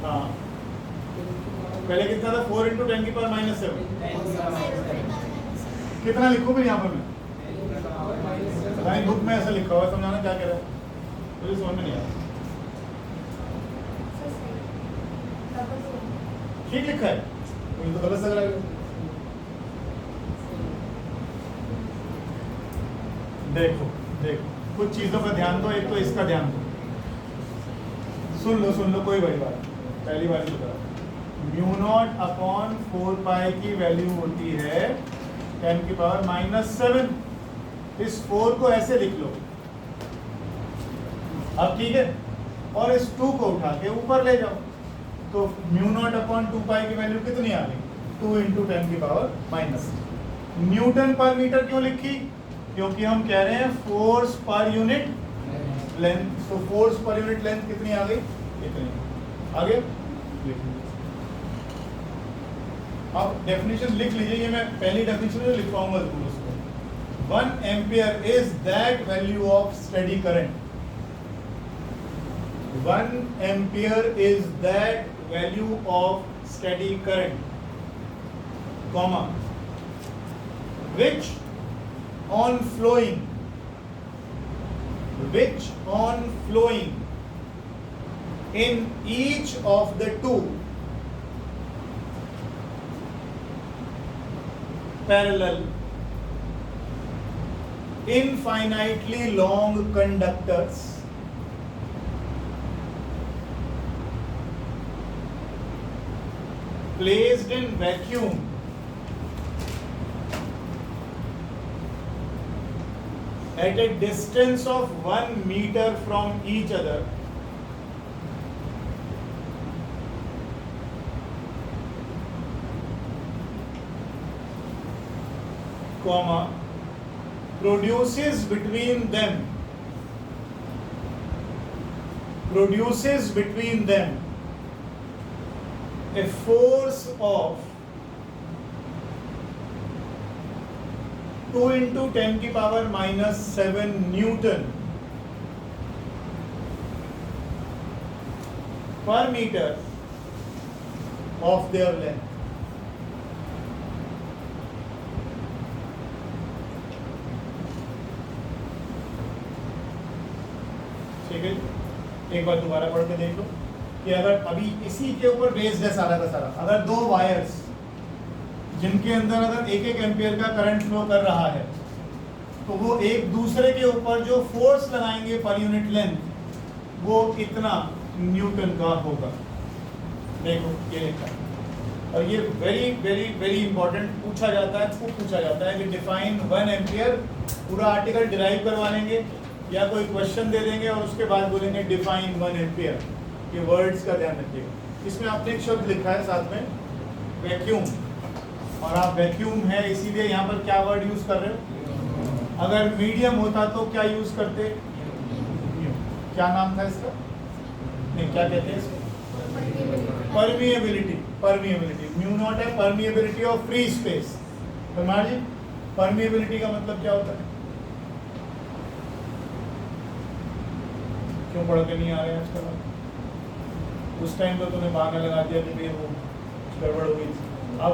हाँ पहले कितना था 4 × 10⁻⁻7 कितना लिखूं फिर यहाँ पर मैं नहीं बुक में ऐसा लिखा हुआ समझाना क्या कह रहा है मुझे समझ में नहीं आया ठीक लिखा है मुझे तो गलत लग रहा है देखो कुछ चीजों का ध्यान दो एक तो इसका ध्यान दो सुन लो कोई बड़ी बात पहली बार ही बता μ0/4 पाई की वैल्यू होती है 10⁻⁻7 इस 4 को ऐसे लिख लो अब ठीक है और इस 2 को उठा के ऊपर ले जाओ तो μ0/2 पाई की वैल्यू कितनी आ गई 2 × 10⁻⁻। न्यूटन पर मीटर क्यों लिखी क्योंकि हम कह रहे हैं फोर्स पर यूनिट लेंथ तो फोर्स पर यूनिट लेंथ कितनी आ गई इतनी आगे अब डेफिनेशन लिख लीजिए ये मैं पहली डेफिनेशन में लिख पाऊंगा जरूर उसको 1 ampere is that value of steady current 1 ampere is that value of steady current comma which on flowing in each of the two parallel infinitely long conductors placed in vacuum at a distance of 1 meter from each other comma produces between them a force of 2 into 10 की power -7 Newton पर metre of their length. ठीक है, एक बार दोबारा पढ़ के देख लो कि अगर अभी इसी के ऊपर बेस्ड है सारा का सारा, अगर दो वायर्स जिनके अंदर अगर 1-1 एम्पियर का करंट फ्लो कर रहा है तो वो एक दूसरे के ऊपर जो फोर्स लगाएंगे पर यूनिट लेंथ वो इतना न्यूटन का होगा। देखो ये लिखा है, और ये वेरी वेरी वेरी इंपॉर्टेंट पूछा जाता है, खूब पूछा जाता है कि डिफाइन 1 एम्पियर, पूरा आर्टिकल डिराइव करवा लेंगे या कोई क्वेश्चन दे देंगे और उसके बाद बोलेंगे डिफाइन 1 एम्पियर। ये वर्ड्स का ध्यान रखिएगा। इसमें आपने एक शब्द लिखा है साथ में वैक्यूम, और आप वैक्यूम है इसीलिए यहाँ पर क्या वर्ड यूज कर रहे हो। अगर मीडियम होता तो क्या यूज करते, क्या नाम था इसका, नहीं क्या कहते हैं इसको, परमिएबिलिटी। परमिएबिलिटी म्यू नॉट है permeability of free space. Parmar ji permeability का मतलब क्या होता है, क्यों पढ़ के नहीं आ रहे हैं आजकल। उस टाइम तो तूने बहाना लगा दिया कि वो गड़बड़ हो गई। अब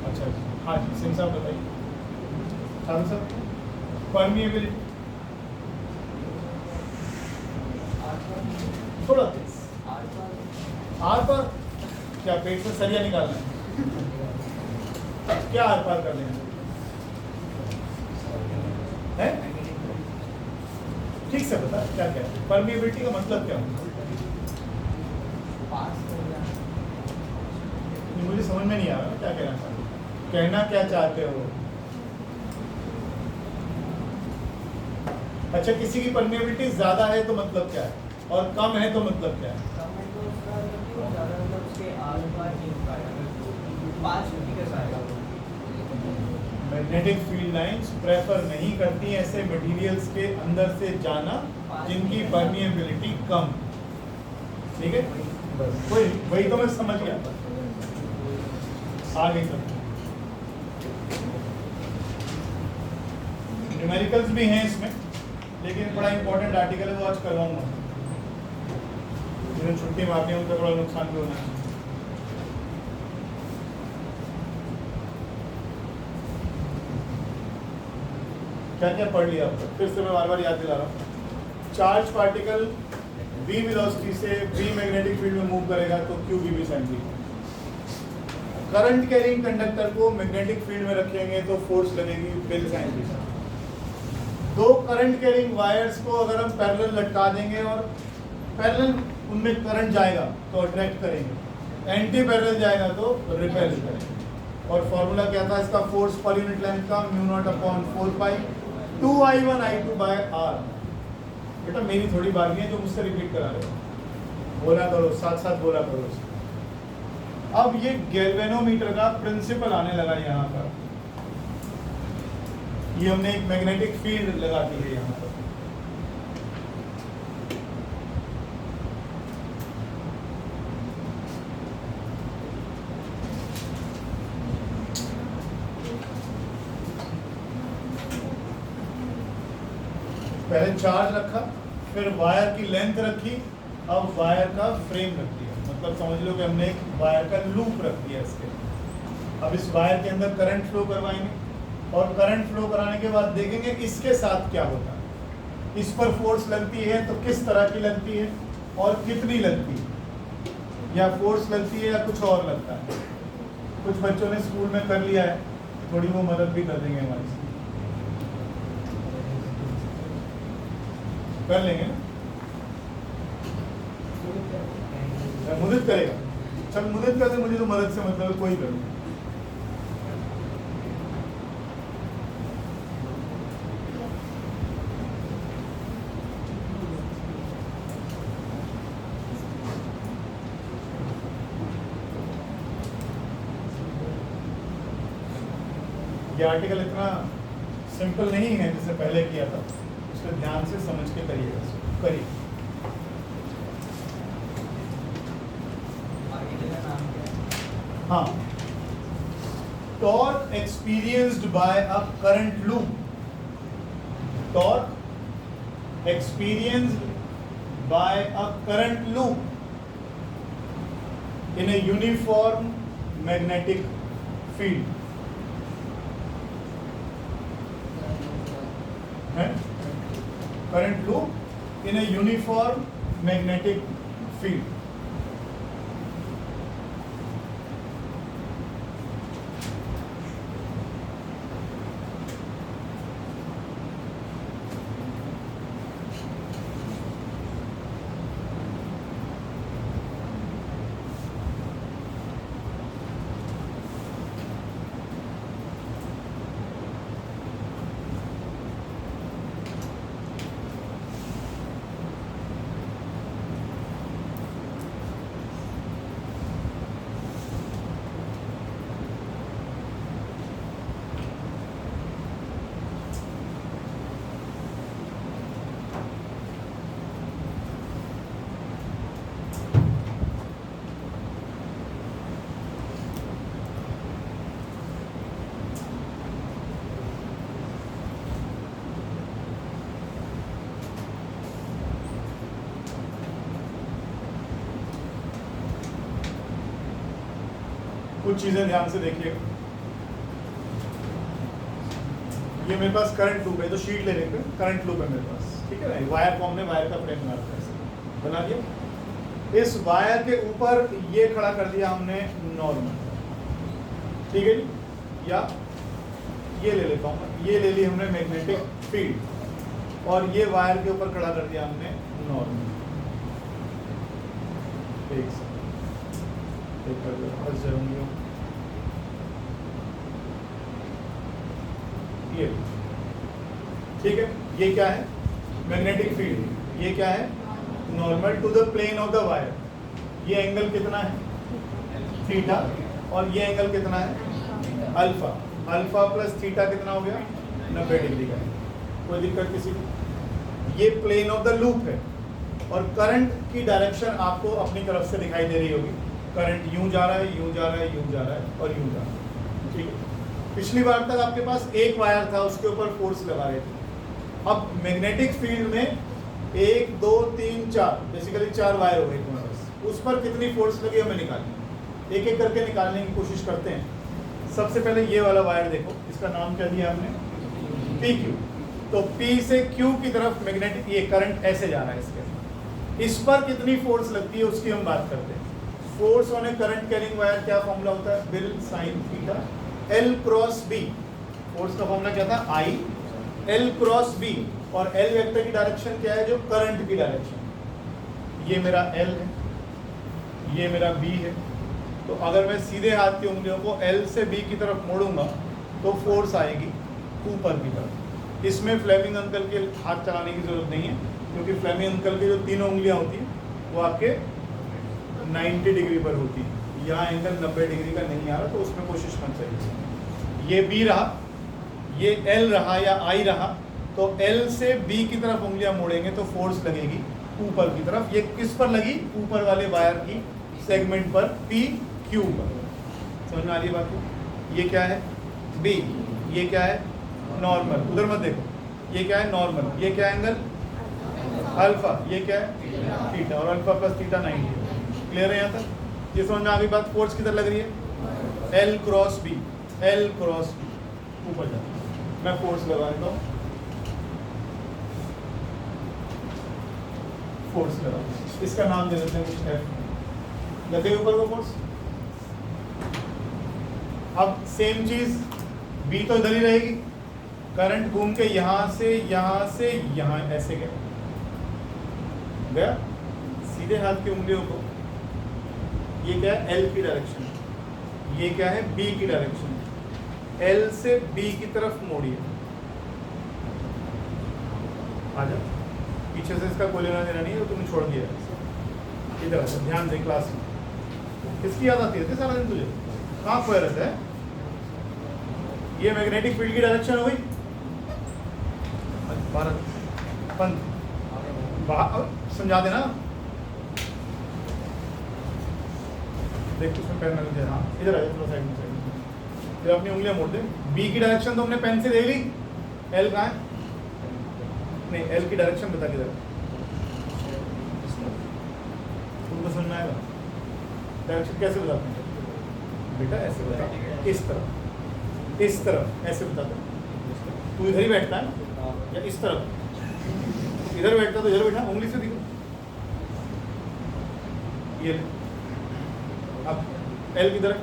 अच्छा हाँ जी सिंह साहब बताइए। चालू सर परमिएबिलिटी थोड़ा आर पार, क्या पेट से सरिया निकालना है, क्या आर पार कर लेना है, ठीक से बता क्या क्या है परमिएबिलिटी का मतलब क्या होता है। मुझे समझ में नहीं आ रहा क्या कहना चाहते हो, कहना क्या चाहते हो। अच्छा किसी की परमिएबिलिटी ज्यादा है तो मतलब क्या है, और कम है तो मतलब क्या है। मैग्नेटिक फील्ड लाइंस प्रेफर नहीं करती ऐसे मटेरियल्स के अंदर से जाना जिनकी परमिएबिलिटी कम। ठीक है बस वही तो मैं समझ गया। आगे चलते न्यूमेरिकल्स भी हैं इसमें, लेकिन बड़ा इंपॉर्टेंट आर्टिकल है वो आज करवाऊंगा। जिन्हें छुट्टी मारनी है उनका थोड़ा नुकसान भी होना है। क्या क्या पढ़ लिया आपको, फिर से मैं बार बार याद दिला रहा हूँ। चार्ज पार्टिकल v वेलोसिटी से v मैग्नेटिक फील्ड में मूव करेगा तो q v भी साइन थी। करंट कैरिंग कंडक्टर को मैग्नेटिक फील्ड में रखेंगे तो फोर्स लगेगी बिल साइन थीटा। दो करंट कैरिंग वायर्स को अगर हम पैरेलल लटका देंगे और पैरेलल उनमें करंट जाएगा तो अट्रैक्ट करेंगे, एंटी पैरेलल जाएगा तो रिपेल करेंगे। और फॉर्मूला क्या था इसका, फोर्स पर यूनिट लेंथ का mu naught upon 4 pi 2I1 I2 by R। बेटा मेरी थोड़ी बात नहीं है जो मुझसे रिपीट करा रहे हो, बोला करो साथ साथ बोला करो। अब ये गैल्वेनोमीटर का प्रिंसिपल आने लगा यहाँ पर। ये हमने एक मैग्नेटिक फील्ड लगा दी है यहाँ पर। पहले चार्ज रखा, फिर वायर की लेंथ रखी, अब वायर का फ्रेम रख दिया। मतलब समझ लो कि हमने एक वायर का लूप रख दिया इसके। अब इस वायर के अंदर करंट फ्लो करवाएंगे और करंट फ्लो कराने के बाद देखेंगे इसके साथ क्या होता है। इस पर फोर्स लगती है तो किस तरह की लगती है और कितनी लगती है, या फोर्स लगती है या कुछ और लगता है। कुछ बच्चों ने स्कूल में कर लिया है, थोड़ी वो मदद भी कर देंगे हमारी, कर लेंगे ना। मदद करेगा, चल मदद करते, मुझे तो मदद से मतलब कोई कर। ये आर्टिकल इतना सिंपल नहीं है जैसे पहले किया था, इसको ध्यान से समझ के करिएगा। करिए हाँ, torque experienced by a current loop, torque experienced by a current loop in a uniform magnetic field है, current loop in a uniform magnetic field. कुछ चीजें ध्यान से देखिएगा। ये मेरे पास करंट लूप है, तो शीट लेने पे करंट लूप है मेरे पास, ठीक है ना। वायर को हमने वायर का फ्रेम बना दिया, इस वायर के ऊपर ये खड़ा कर दिया हमने नॉर्मल, ठीक है जी। या ये ले लेता हूँ, ये ले ली हमने मैग्नेटिक फील्ड और ये वायर के ऊपर खड़ा कर दिया हमने नॉर्मल। ये ठीक है, ये क्या है मैग्नेटिक फील्ड, ये क्या है normal to the plane of the wire. ये एंगल कितना है थीटा और ये एंगल कितना है अल्फा। अल्फा प्लस थीटा कितना हो गया 90 डिग्री का। कोई दिक्कत किसी को? ये प्लेन ऑफ द लूप है और करंट की डायरेक्शन आपको अपनी तरफ से दिखाई दे रही होगी। करंट यूं जा रहा है, यूं जा रहा है, यूं जा रहा है और यूं जा रहा है, ठीक है। पिछली बार तक आपके पास एक वायर था, उसके ऊपर फोर्स लगा रहे थे। अब मैग्नेटिक फील्ड में 1 2 3 4 बेसिकली 4 वायर हो गए तुम्हारे पास। उस पर कितनी फोर्स लगी हमें निकालनी, एक एक करके निकालने की कोशिश करते हैं। सबसे पहले ये वाला वायर देखो, इसका नाम क्या दिया हमने PQ। तो P से Q की तरफ मैग्नेटिक ये करंट ऐसे जा रहा है इसके, इस पर कितनी फोर्स लगती है उसकी हम बात करते हैं। Force on A current carrying wire क्या फॉर्मूला होता है, bill sine theta L cross B। Force का फॉर्मूला क्या था I L क्रॉस B और L वेक्टर की डायरेक्शन क्या है जो करंट की डायरेक्शन। ये मेरा L है, ये मेरा B है। तो अगर मैं सीधे हाथ की उंगलियों को L से B की तरफ मोड़ूंगा तो फोर्स आएगी ऊपर की तरफ। इसमें फ्लेमिंग अंकल के हाथ चलाने की जरूरत नहीं है, क्योंकि फ्लेमिंग अंकल की जो तीनों उंगलियां होती हैं वो आपके 90 डिग्री पर होती है। यहाँ एंगल 90 डिग्री का नहीं आ रहा, तो उसमें कोशिश मत करिए। ये B रहा, ये L रहा या I रहा, तो L से B की तरफ उंगलियां मोड़ेंगे तो फोर्स लगेगी ऊपर की तरफ। ये किस पर लगी, ऊपर वाले वायर की सेगमेंट पर PQ पर। समझ में आ रही है बात को? ये क्या है B, ये क्या है नॉर्मल, उधर मत देखो, ये क्या है नॉर्मल, ये क्या एंगल अल्फा, ये क्या है थीटा और अल्फा प्लस थीटा 90। क्लियर है यहाँ तक? ये समझ में आ गई बात। फोर्स किधर लग रही है L cross B, L cross B ऊपर जा। मैं फोर्स लगा देता हूँ, फोर्स लगा, इसका नाम दे देते हैं कुछ F। लगे ऊपर को फोर्स। अब सेम चीज B तो इधर ही रहेगी, करंट घूम के यहाँ से यहाँ ऐसे गया सीधे हाथ की उंगलियों को। ये क्या है L की डायरेक्शन, ये क्या है B की डायरेक्शन। L से B की तरफ मोड़िए, आजा। पीछे से इसका कोई लेना देना नहीं है, तो तुमने छोड़ दिया इधर। आजा, ध्यान से क्लास में। किसकी याद आती है सारा दिन तुझे? कहाँ खोया रहता है? ये मैग्नेटिक फील्ड की डायरेक्शन हो गई। भारत पंथ समझा देना। देख उसमें पैर लग जाए। हाँ इधर आ जाए, थोड़ा साइड में। फिर अपनी उंगलियां मोड़ दे। बी की डायरेक्शन तो हमने पेन से दे ली, एल कहाँ है? नहीं, एल की डायरेक्शन बता किधर है? तुमको समझ में आएगा? डायरेक्शन कैसे बताते हैं बेटा? ऐसे बता, इस तरफ, इस तरफ, ऐसे बताते हैं। तू इधर ही बैठता है या इस तरफ? इधर बैठता तो इधर बैठा, उंगली से दिखो। ये अब एल की तरफ,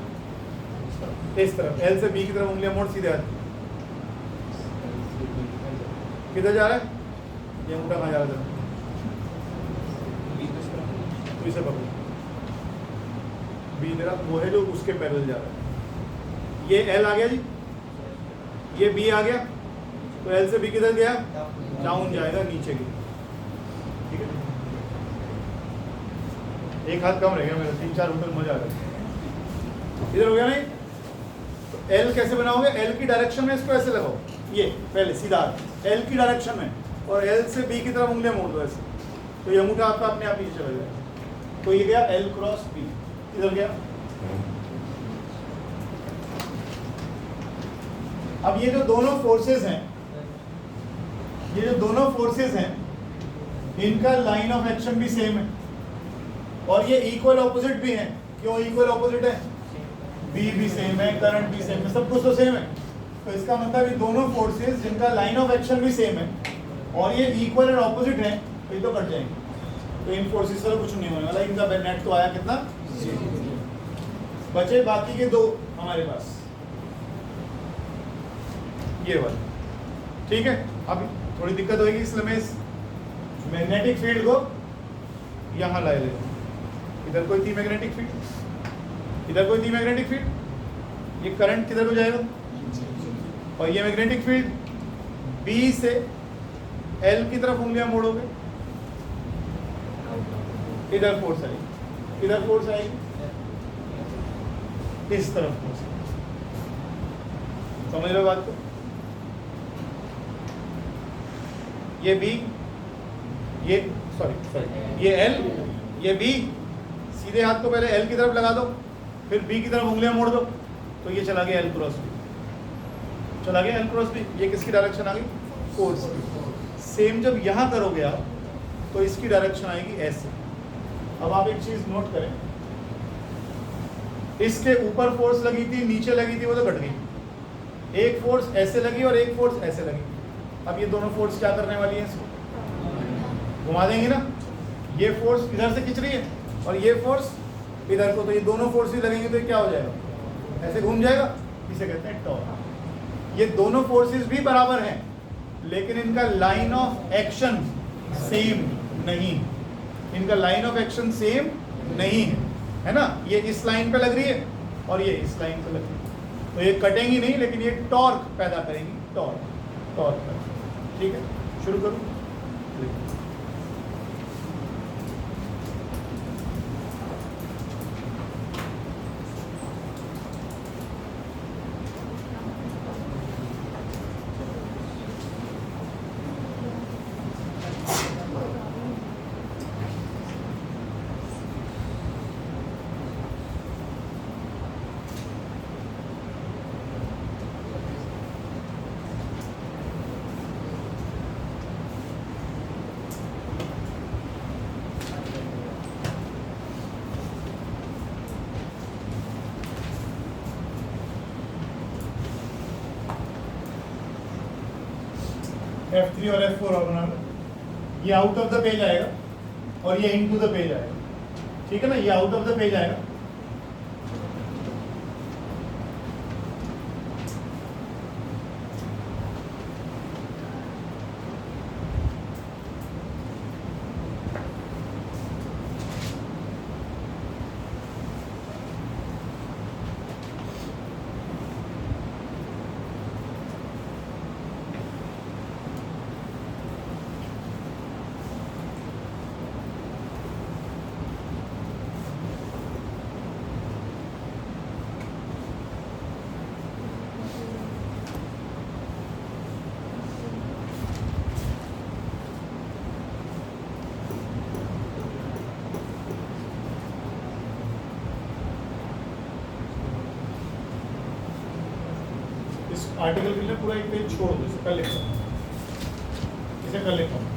इस तरफ, एल से बी की तरफ उंगलियां मोड़, सीधे हाथ। किधर जा रहा है? ये अंगूठा कहाँ जा रहा है? तो इसे पकड़ो, बी तेरा वो है जो उसके पैरेलल जा रहा है। ये एल आ गया जी, ये बी आ गया, तो एल से बी किधर गया? डाउन जाएगा, नीचे की। ठीक है, एक हाथ कम रह गया मेरा, 3-4 होटल मजा आ गया। इधर हो गया नहीं? तो एल कैसे बनाओगे? एल की डायरेक्शन में इसको ऐसे लगाओ, ये पहले सीधा एल की डायरेक्शन में, और एल से बी की तरफ उंगलियां मोड़ दो ऐसे, तो ये अंगूठा आपका अपने आप नीचे चला जाएगा। तो ये गया एल क्रॉस बी, इधर गया। अब ये जो दोनों फोर्सेस हैं, ये जो दोनों फोर्सेस हैं, इनका लाइन ऑफ एक्शन भी सेम है और ये इक्वल ऑपोजिट भी है। क्यों इक्वल ऑपोजिट है? बी भी सेम है, करंट भी सेम है, सब कुछ तो सेम है। तो इसका मतलब ये दोनों फोर्सेस जिनका लाइन ऑफ एक्शन भी सेम है और ये इक्वल और ऑपोजिट है, तो ये तो कट जाएंगे। तो इन फोर्सेस का कुछ नहीं होने वाला, इनका नेट तो आया कितना? बचे बाकी के दो हमारे पास, ये वाला। ठीक है, अब थोड़ी दिक्कत होगी, इसलिए मैं इस मैग्नेटिक फील्ड को यहाँ ला लेता हूँ। इधर कोई थी मैग्नेटिक फील्ड, इधर कोई थी मैग्नेटिक फील्ड, ये करंट किधर हो जाएगा? और ये मैग्नेटिक फील्ड बी से एल की तरफ उंगलियां मोड़ोगे, इधर फोर्स आएगी, इधर फोर्स आएगी, इस तरफ फोर्स। समझ लो बात को? ये बी, ये सॉरी ये एल, ये बी, सीधे हाथ को पहले एल की तरफ लगा दो, फिर बी की तरफ उंगलियां मोड़ दो, तो ये चला गया एल क्रॉस बी, चला गया एल क्रॉस बी। ये किसकी डायरेक्शन आ गई? फोर्स की। सेम जब यहाँ करोगे आप, तो इसकी डायरेक्शन आएगी ऐसे। अब आप एक चीज नोट करें, इसके ऊपर फोर्स लगी थी, नीचे लगी थी, वो तो घट गई। एक फोर्स ऐसे लगी और एक फोर्स ऐसे लगी। अब ये दोनों फोर्स क्या करने वाली है? इसको घुमा देंगी ना। ये फोर्स इधर से खींच रही है और ये फोर्स इधर को, तो ये दोनों फोर्स भी लगेंगे तो ये क्या हो जाएगा? ऐसे घूम जाएगा। इसे कहते हैं टॉर्क। ये दोनों फोर्सेस भी बराबर हैं, लेकिन इनका लाइन ऑफ एक्शन सेम नहीं, इनका लाइन ऑफ एक्शन सेम नहीं है ना। ये इस लाइन पे लग रही है और ये इस लाइन पे लग रही है, तो ये कटेंगी नहीं, लेकिन ये टॉर्क पैदा करेंगी, टॉर्क। ठीक है, शुरू करूँ? F3 और F4 और बना लो। ये आउट ऑफ द पेज आएगा और ये इनटू द पेज आएगा। ठीक है ना, ये आउट ऑफ द पेज आएगा, आर्टिकल के लिए पूरा एक पेज छोड़ दो, इसे कर लेता हूँ, इसे कर लेता हूँ।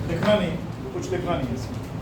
लिखना नहीं, कुछ लिखना नहीं है इसमें।